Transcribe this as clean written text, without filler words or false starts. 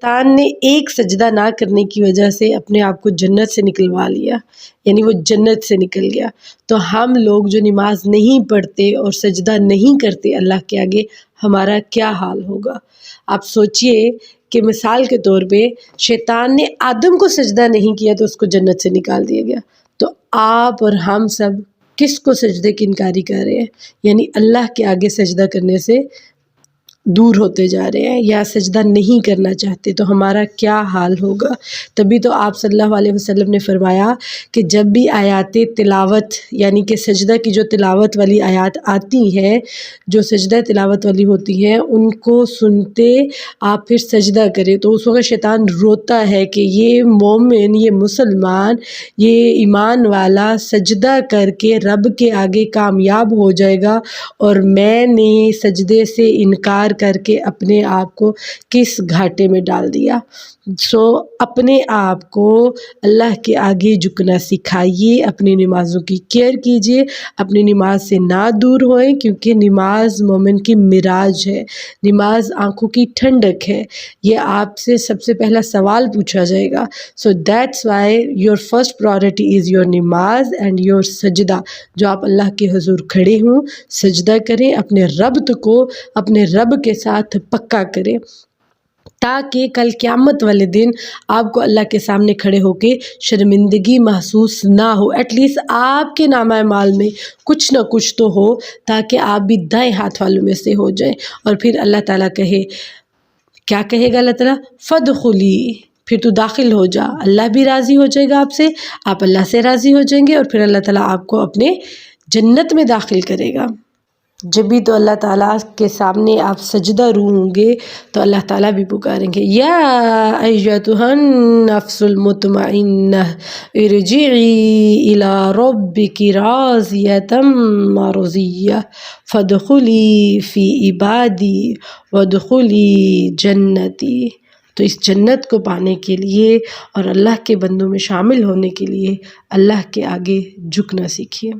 شیطان نے ایک سجدہ نہ کرنے کی وجہ سے اپنے آپ کو جنت سے نکلوا لیا، یعنی وہ جنت سے نکل گیا، تو ہم لوگ جو نماز نہیں پڑھتے اور سجدہ نہیں کرتے اللہ کے آگے، ہمارا کیا حال ہوگا؟ آپ سوچئے کہ مثال کے طور پہ شیطان نے آدم کو سجدہ نہیں کیا تو اس کو جنت سے نکال دیا گیا، تو آپ اور ہم سب کس کو سجدے کی انکاری کر رہے ہیں؟ یعنی اللہ کے آگے سجدہ کرنے سے دور ہوتے جا رہے ہیں یا سجدہ نہیں کرنا چاہتے، تو ہمارا کیا حال ہوگا؟ تبھی تو آپ صلی اللہ علیہ وسلم نے فرمایا کہ جب بھی آیات تلاوت یعنی کہ سجدہ کی جو تلاوت والی آیات آتی ہیں، جو سجدہ تلاوت والی ہوتی ہیں، ان کو سنتے آپ پھر سجدہ کریں، تو اس وقت شیطان روتا ہے کہ یہ مومن، یہ مسلمان، یہ ایمان والا سجدہ کر کے رب کے آگے کامیاب ہو جائے گا، اور میں نے سجدے سے انکار کر کے اپنے آپ کو کس گھاٹے میں ڈال دیا۔ اپنے آپ کو اللہ کے آگے جھکنا سکھائیے، اپنی نمازوں کی کیئر کیجیے، اپنی نماز سے نہ دور ہوئیں، کیونکہ نماز مومن کی معراج ہے، نماز آنکھوں کی ٹھنڈک ہے، یہ آپ سے سب سے پہلا سوال پوچھا جائے گا۔ So that's why your first priority is your نماز and your سجدہ، جو آپ اللہ کے حضور کھڑے ہوں، سجدہ کریں، اپنے ربط کو اپنے رب کے ساتھ پکا کریں، تاکہ کل قیامت والے دن آپ کو اللہ کے سامنے کھڑے ہو کے شرمندگی محسوس نہ ہو، ایٹ لیسٹ آپ کے نامہ اعمال میں کچھ نہ کچھ تو ہو، تاکہ آپ بھی دائیں ہاتھ والوں میں سے ہو جائیں، اور پھر اللہ تعالیٰ کہے، کیا کہے گا اللہ تعالیٰ؟ فَادْخُلِي، پھر تو داخل ہو جا، اللہ بھی راضی ہو جائے گا آپ سے، آپ اللہ سے راضی ہو جائیں گے، اور پھر اللہ تعالیٰ آپ کو اپنے جنت میں داخل کرے گا۔ جب بھی تو اللہ تعالیٰ کے سامنے آپ سجدہ رو ہوں گے تو اللہ تعالیٰ بھی پکاریں گے، یا ایتھا النفس المطمئنہ ارجعی الی ربک راضیۃ مرضیہ فادخلی فی عبادی وادخلی جنتی۔ تو اس جنت کو پانے کے لیے اور اللہ کے بندوں میں شامل ہونے کے لیے اللہ کے آگے جھکنا سیکھیے۔